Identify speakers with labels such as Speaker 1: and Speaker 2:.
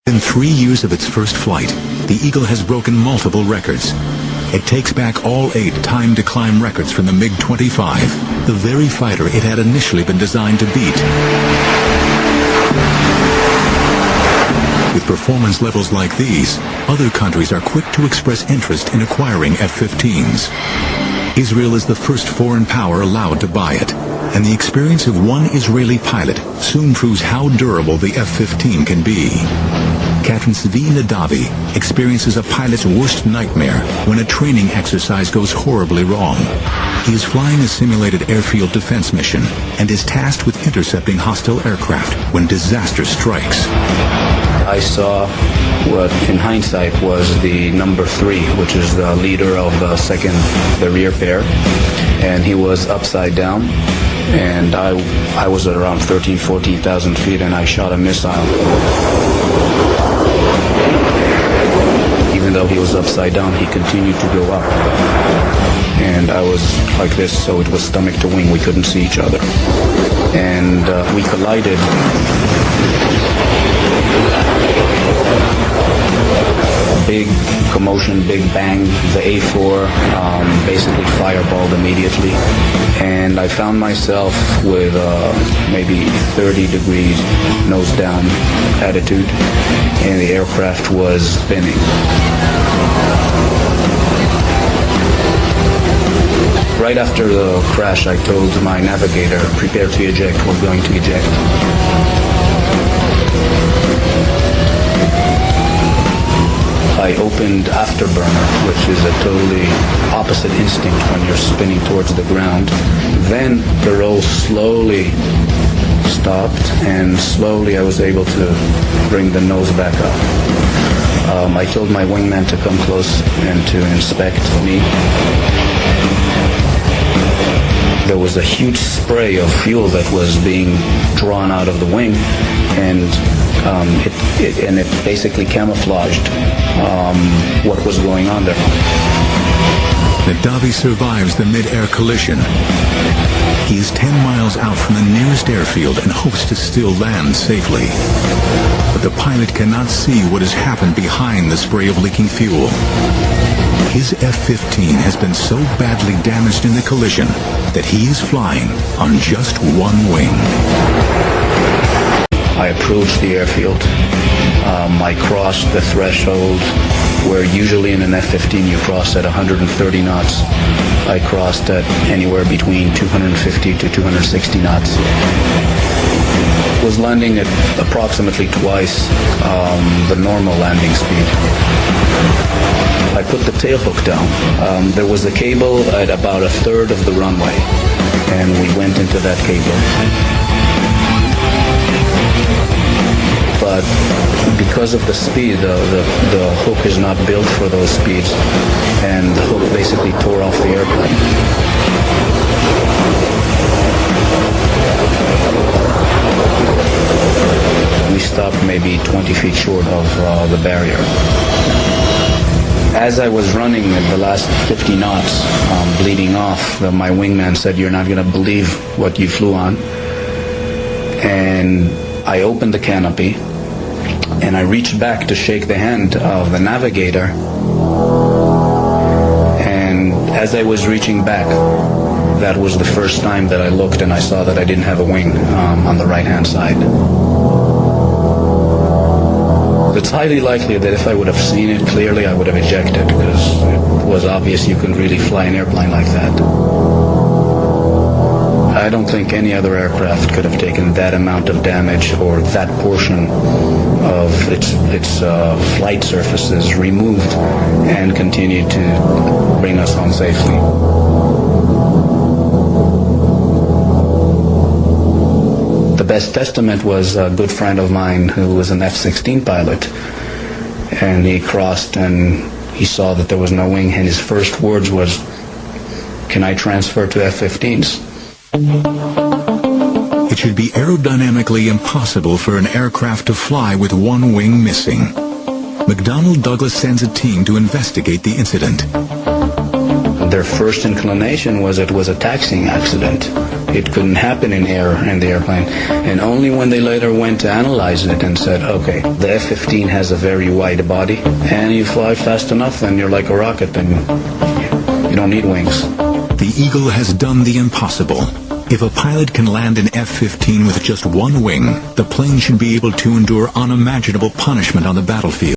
Speaker 1: In 3 years of its first flight, the Eagle has broken multiple records. It takes back all 8 time-to-climb records from the MiG-25, the very fighter it had initially been designed to beat. With performance levels like these, other countries are quick to express interest in acquiring F-15s. Israel is the first foreign power allowed to buy it, and the experience of one Israeli pilot soon proves how durable the F-15 can be. Captain Ziv Nedivi experiences a pilot's worst nightmare when a training exercise goes horribly wrong. He is flying a simulated airfield defense mission and is tasked with intercepting hostile aircraft when disaster strikes.
Speaker 2: I saw what in hindsight was the number 3, which is the leader of the rear pair, and he was upside down, and I was at around 14,000 feet, and I shot a missile. Even though he was upside down, he continued to go up. And I was like this, so it was stomach to wing. We couldn't see each other. And we collided. Big commotion, big bang. The A4 basically fireballed immediately. And I found myself with maybe 30 degrees nose down attitude, and the aircraft was spinning. Right after the crash, I told my navigator, prepare to eject, we're going to eject. I opened afterburner, which is a totally opposite instinct when you're spinning towards the ground. Then the roll slowly stopped, and slowly I was able to bring the nose back up. I told my wingman to come close and to inspect me. There was a huge spray of fuel that was being drawn out of the wing, and it basically camouflaged what was going on there.
Speaker 1: Nedivi survives the mid-air collision. He is 10 miles out from the nearest airfield and hopes to still land safely. But the pilot cannot see what has happened behind the spray of leaking fuel. His F-15 has been so badly damaged in the collision that he is flying on just one wing.
Speaker 2: I approached the airfield. I crossed the threshold where usually in an F-15 you cross at 130 knots. I crossed at anywhere between 250 to 260 knots. Was landing at approximately twice the normal landing speed. I put the tail hook down. There was a cable at about 1/3 of the runway, and we went into that cable. But because of the speed, the hook is not built for those speeds, and the hook basically tore off the airplane. We stopped maybe 20 feet short of the barrier. As I was running at the last 50 knots, bleeding off, my wingman said, "You're not going to believe what you flew on." And I opened the canopy, and I reached back to shake the hand of the navigator. And as I was reaching back, that was the first time that I looked and I saw that I didn't have a wing on the right-hand side. It's highly likely that if I would have seen it clearly, I would have ejected, because it was obvious you couldn't really fly an airplane like that. I don't think any other aircraft could have taken that amount of damage, or that portion of its flight surfaces removed and continued to bring us home safely. The best testament was a good friend of mine who was an F-16 pilot, and he crossed and he saw that there was no wing, and his first words was, "Can I transfer to F-15s?"
Speaker 1: It should be aerodynamically impossible for an aircraft to fly with one wing missing. McDonnell Douglas sends a team to investigate the incident.
Speaker 2: Their first inclination was it was a taxiing accident, it couldn't happen in the airplane. And only when they later went to analyze it and said, okay, the F-15 has a very wide body, and you fly fast enough, then you're like a rocket, then you don't need wings.
Speaker 1: The Eagle has done the impossible. If a pilot can land an F-15 with just one wing, the plane should be able to endure unimaginable punishment on the battlefield.